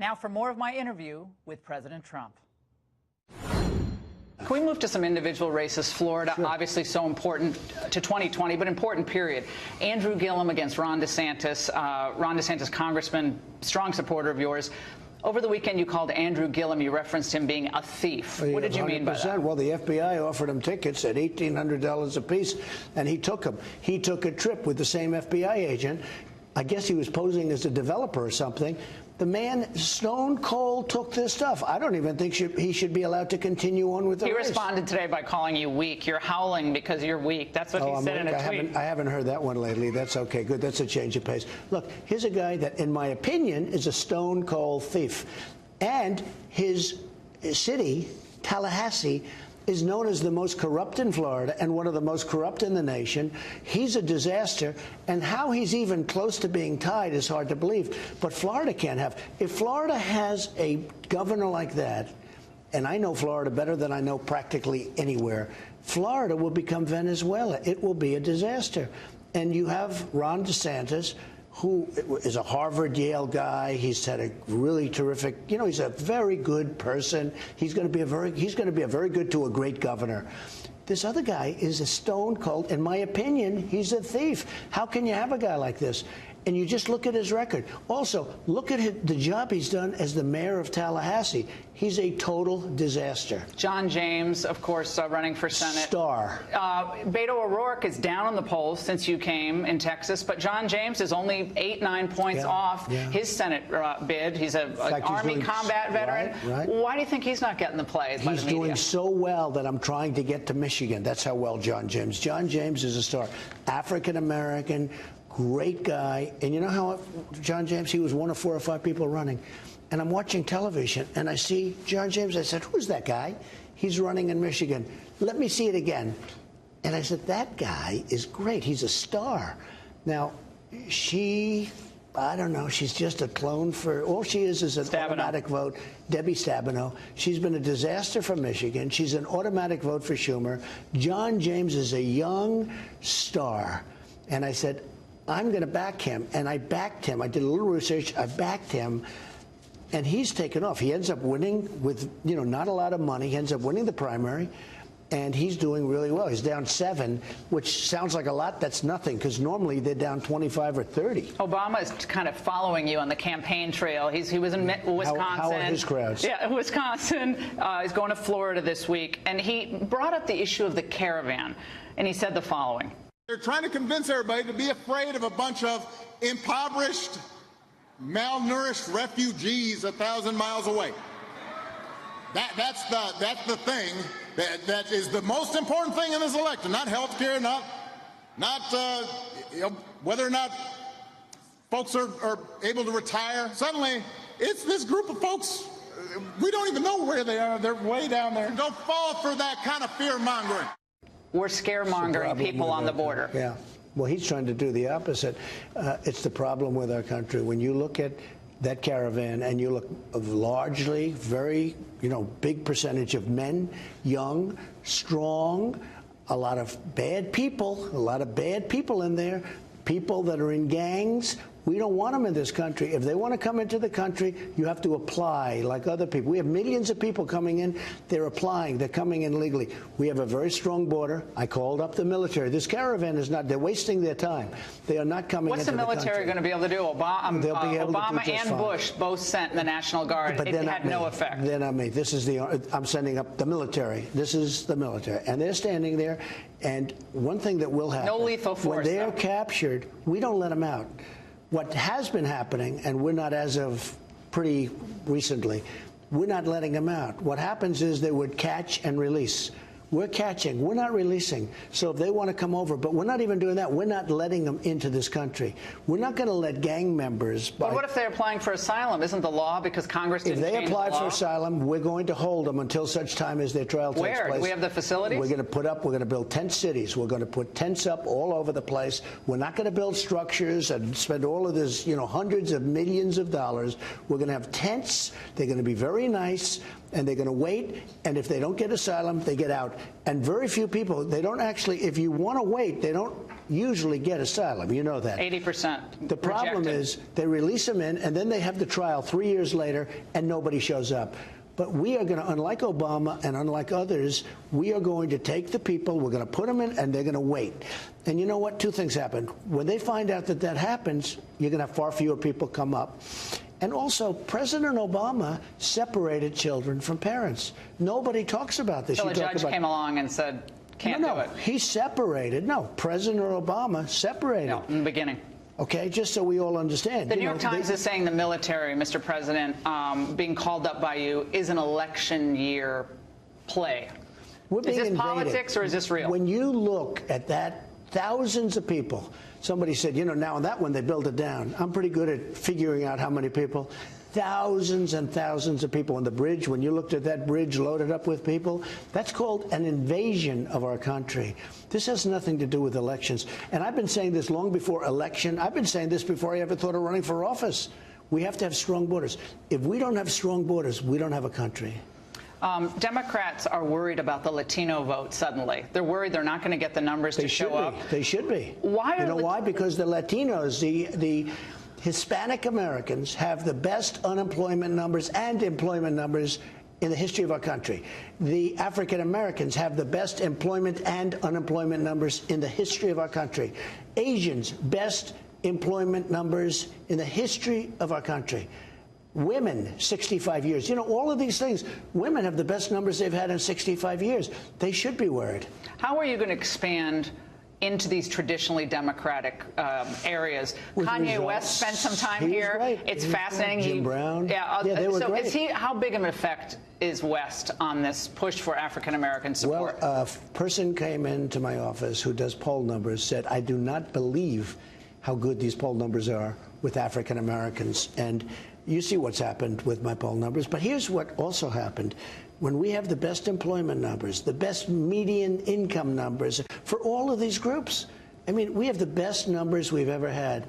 Now for more of my interview with President Trump. Can we move to some individual races? Florida, sure. Obviously so important to 2020, but important period. Andrew Gillum against Ron DeSantis. Ron DeSantis, congressman, strong supporter of yours. Over the weekend, you called Andrew Gillum. You referenced him being a thief. What did you mean by that? Well, the FBI offered him tickets at $1,800 apiece, and he took them. He took a trip with the same FBI agent. I guess he was posing as a developer or something. The man, stone cold, took this stuff. I don't even think he should be allowed to continue on with the race. He responded today by calling you weak. You're howling because you're weak. That's what he said in a tweet. I haven't heard that one lately. That's okay. Good. That's a change of pace. Look, here's a guy that, in my opinion, is a stone cold thief. And his city, Tallahassee, is known as the most corrupt in Florida and one of the most corrupt in the nation. He's a disaster, and how he's even close to being tied is hard to believe. But Florida can't have. If Florida has a governor like that, and I know Florida better than I know practically anywhere, Florida will become Venezuela. It will be a disaster. And you have Ron DeSantis, who is a Harvard, Yale guy. He's had a really terrific, he's a very good person. He's going to be a very good to a great governor. This other guy is a stone cold. In my opinion, he's a thief. How can you have a guy like this? And you just look at his record. Also, look at the job he's done as the mayor of Tallahassee. He's a total disaster. John James, of course, running for Senate. Star. Beto O'Rourke is down on the polls since you came in Texas, but John James is only 8-9 points off his Senate bid. He's an Army combat veteran. Right. Why do you think he's not getting the play by the media? He's doing so well that I'm trying to get to Michigan. That's how well John James. John James is a star. African-American, great guy. And you know how John James, he was one of 4 or 5 people running. And I'm watching television, and I see John James. I said, who's that guy? He's running in Michigan. Let me see it again. And I said, that guy is great. He's a star. Now, I don't know, she's just a clone for, all she is an automatic vote. Debbie Stabenow. She's been a disaster for Michigan. She's an automatic vote for Schumer. John James is a young star. And I said, I'm going to back him. And I backed him. I did a little research. I backed him. And he's taken off. He ends up winning with, not a lot of money. He ends up winning the primary. And he's doing really well. He's down 7, which sounds like a lot. That's nothing, because normally they're down 25 or 30. Obama is kind of following you on the campaign trail. He was in Wisconsin. How are his crowds? Yeah, Wisconsin. He's going to Florida this week. And he brought up the issue of the Caravan. And he said the following. They're trying to convince everybody to be afraid of a bunch of impoverished, malnourished refugees 1,000 miles away. That's the thing that is the most important thing in this election. Not health care, not whether or not folks are able to retire. Suddenly, it's this group of folks. We don't even know where they are. They're way down there. Don't fall for that kind of fear-mongering. We're scaremongering people on the border. Yeah. Well, he's trying to do the opposite. It's the problem with our country. When you look at that Caravan and you look largely, very, big percentage of men, young, strong, a lot of bad people in there, people that are in gangs. We don't want them in this country. If they want to come into the country, you have to apply like other people. We have millions of people coming in. They're applying. They're coming in legally. We have a very strong border. I called up the military. This Caravan is not. They're wasting their time. They are not coming into the country. What's the military going to be able to do? Obama and Bush both sent the National Guard. But it had no effect. They're not me. I'm sending up the military. This is the military. And they're standing there. And one thing that will happen. No lethal force. When they're captured, we don't let them out. What has been happening, and we're not as of pretty recently, we're not letting them out. What happens is they would catch and release. We're catching. We're not releasing. So if they want to come over, but we're not even doing that. We're not letting them into this country. We're not going to let gang members. But what if they're applying for asylum? Isn't the law because Congress didn't change the law? If they apply for asylum, we're going to hold them until such time as their trial takes place. Where? Do we have the facilities? We're going to build tent cities. We're going to put tents up all over the place. We're not going to build structures and spend all of this, hundreds of millions of dollars. We're going to have tents. They're going to be very nice. And they're going to wait, and if they don't get asylum, they get out. And very few people, they don't actually, if you want to wait, they don't usually get asylum. You know that. 80%. The problem is they release them in, and then they have the trial 3 years later, and nobody shows up. But we are going to, unlike Obama and unlike others, we are going to take the people, we're going to put them in, and they're going to wait. And you know what? Two things happen. When they find out that that happens, you're going to have far fewer people come up. And also, President Obama separated children from parents. Nobody talks about this. So a judge came along and said, can't do it. He separated. No, President Obama separated. No, in the beginning. Okay, just so we all understand. The New York Times is saying the military, Mr. President, being called up by you is an election year play. We're being invaded. Is this politics or is this real? When you look at that, thousands of people. Somebody said, you know, now on that one they build it down. I'm pretty good at figuring out how many people. Thousands and thousands of people on the bridge. When you looked at that bridge loaded up with people, that's called an invasion of our country. This has nothing to do with elections. And I've been saying this long before election. I've been saying this before I ever thought of running for office. We have to have strong borders. If we don't have strong borders, we don't have a country. Democrats are worried about the Latino vote suddenly. They're worried they're not going to get the numbers to show up. They should be. Why? You know why? Because the Latinos, the Hispanic Americans have the best unemployment numbers and employment numbers in the history of our country. The African Americans have the best employment and unemployment numbers in the history of our country. Asians, best employment numbers in the history of our country. Women, 65 years. You know, all of these things, women have the best numbers they've had in 65 years. They should be worried. How are you going to expand into these traditionally Democratic areas? With Kanye results. West spent some time here. Great. It's fascinating. Jim Brown. Yeah, they were great. How big of an effect is West on this push for African-American support? Well, a person came into my office who does poll numbers, said, I do not believe how good these poll numbers are with African Americans. And you see what's happened with my poll numbers. But here's what also happened. When we have the best employment numbers, the best median income numbers for all of these groups, I mean, we have the best numbers we've ever had.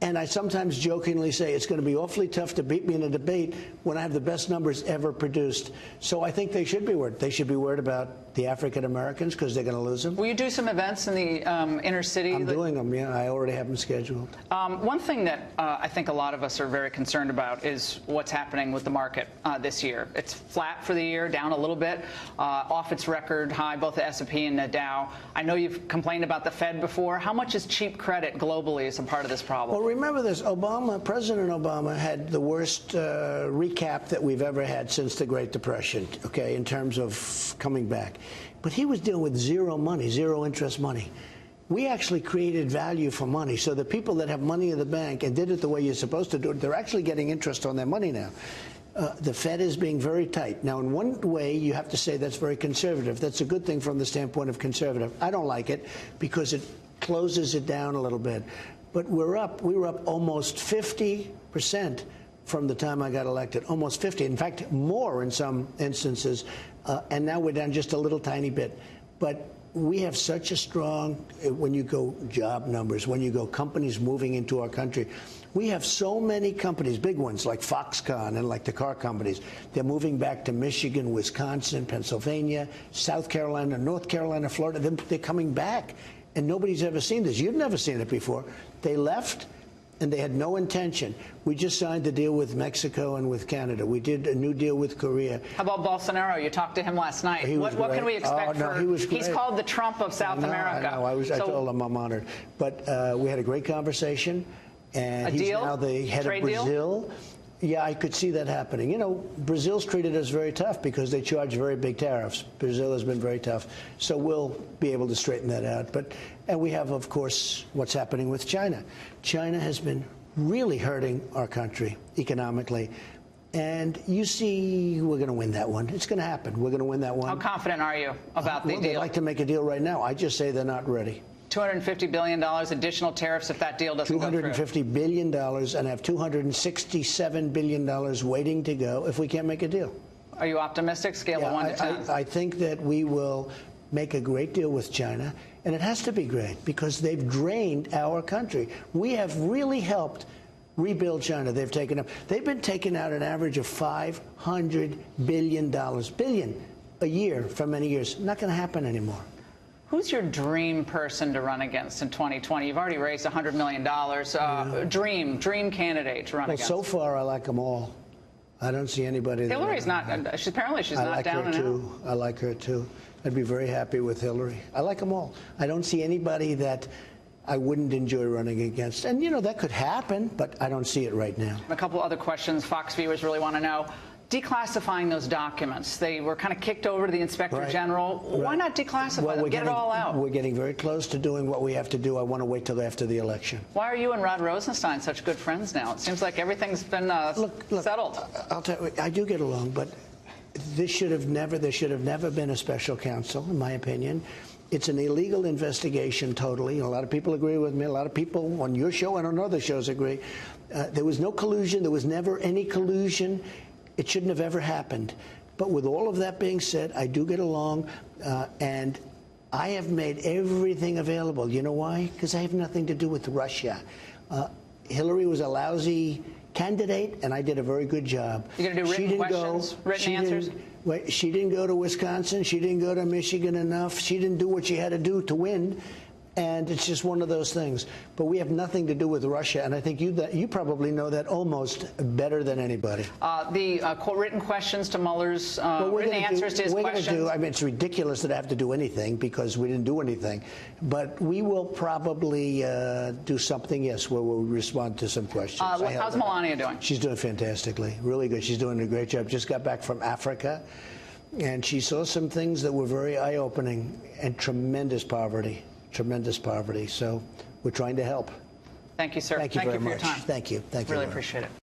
And I sometimes jokingly say it's going to be awfully tough to beat me in a debate when I have the best numbers ever produced. So I think they should be worried. They should be worried about the African Americans because they're going to lose them. Will you do some events in the inner city? I'm doing them, yeah. I already have them scheduled. One thing that I think a lot of us are very concerned about is what's happening with the market this year. It's flat for the year, down a little bit, off its record high, both the S&P and the Dow. I know you've complained about the Fed before. How much is cheap credit globally as a part of this problem? Well, remember this, President Obama had the worst recap that we've ever had since the Great Depression, okay, in terms of coming back. But he was dealing with zero money, zero interest money. We actually created value for money. So the people that have money in the bank and did it the way you're supposed to do it, they're actually getting interest on their money now. The Fed is being very tight. Now, in one way, you have to say that's very conservative. That's a good thing from the standpoint of conservative. I don't like it because it closes it down a little bit. But we were up almost 50% from the time I got elected, almost 50. In fact, more in some instances. And now we're down just a little tiny bit. But we have such a strong, when you go job numbers, when you go companies moving into our country, we have so many companies, big ones like Foxconn and like the car companies. They're moving back to Michigan, Wisconsin, Pennsylvania, South Carolina, North Carolina, Florida. They're coming back. And nobody's ever seen this. You've never seen it before. They left, and they had no intention. We just signed a deal with Mexico and with Canada. We did a new deal with Korea. How about Bolsonaro? You talked to him last night. What can we expect? He was great. He's called the Trump of South America. I know. I told him I'm honored. But we had a great conversation. And he's now the head of Brazil. Deal? Yeah, I could see that happening. You know, Brazil's treated us very tough because they charge very big tariffs. Brazil has been very tough. So we'll be able to straighten that out. And we have, of course, what's happening with China. China has been really hurting our country economically. And you see we're going to win that one. It's going to happen. We're going to win that one. How confident are you about the deal? They'd like to make a deal right now. I just say they're not ready. $250 billion additional tariffs if that deal doesn't go through. $250 billion and have $267 billion waiting to go if we can't make a deal. Are you optimistic? Scale of 1 to 10? I think that we will make a great deal with China, and it has to be great because they've drained our country. We have really helped rebuild China. They've been taking out an average of $500 billion a year for many years. Not going to happen anymore. Who's your dream person to run against in 2020? You've already raised $100 million. Dream candidate to run against. So far, I like them all. I don't see anybody. Hillary's not. Apparently, she's not down and out. I like her too. I'd be very happy with Hillary. I like them all. I don't see anybody that I wouldn't enjoy running against. And, you know, that could happen, but I don't see it right now. A couple other questions Fox viewers really want to know. Declassifying those documents. They were kind of kicked over to the Inspector General. Why not declassify them? Get it all out. We're getting very close to doing what we have to do. I want to wait till after the election. Why are you and Rod Rosenstein such good friends now? It seems like everything's been settled. I'll tell you, I do get along, but there should have never been a special counsel, in my opinion. It's an illegal investigation, totally. A lot of people agree with me. A lot of people on your show and on other shows agree. There was no collusion. There was never any collusion. It shouldn't have ever happened. But with all of that being said, I do get along, and I have made everything available. You know why? Because I have nothing to do with Russia. Hillary was a lousy candidate, and I did a very good job. You're going to do written questions, written answers? She didn't go to Wisconsin. She didn't go to Michigan enough. She didn't do what she had to do to win. And it's just one of those things. But we have nothing to do with Russia, and I think you probably know that almost better than anybody. Written questions to Mueller's, written answers to his questions. I mean, it's ridiculous that I have to do anything because we didn't do anything. But we will probably do something, yes, where we'll respond to some questions. How's Melania doing? She's doing fantastically, really good. She's doing a great job. Just got back from Africa, and she saw some things that were very eye-opening and tremendous poverty. So we're trying to help. Thank you, sir. Thank you very much. For your time. Thank you. Thank you. Really appreciate it.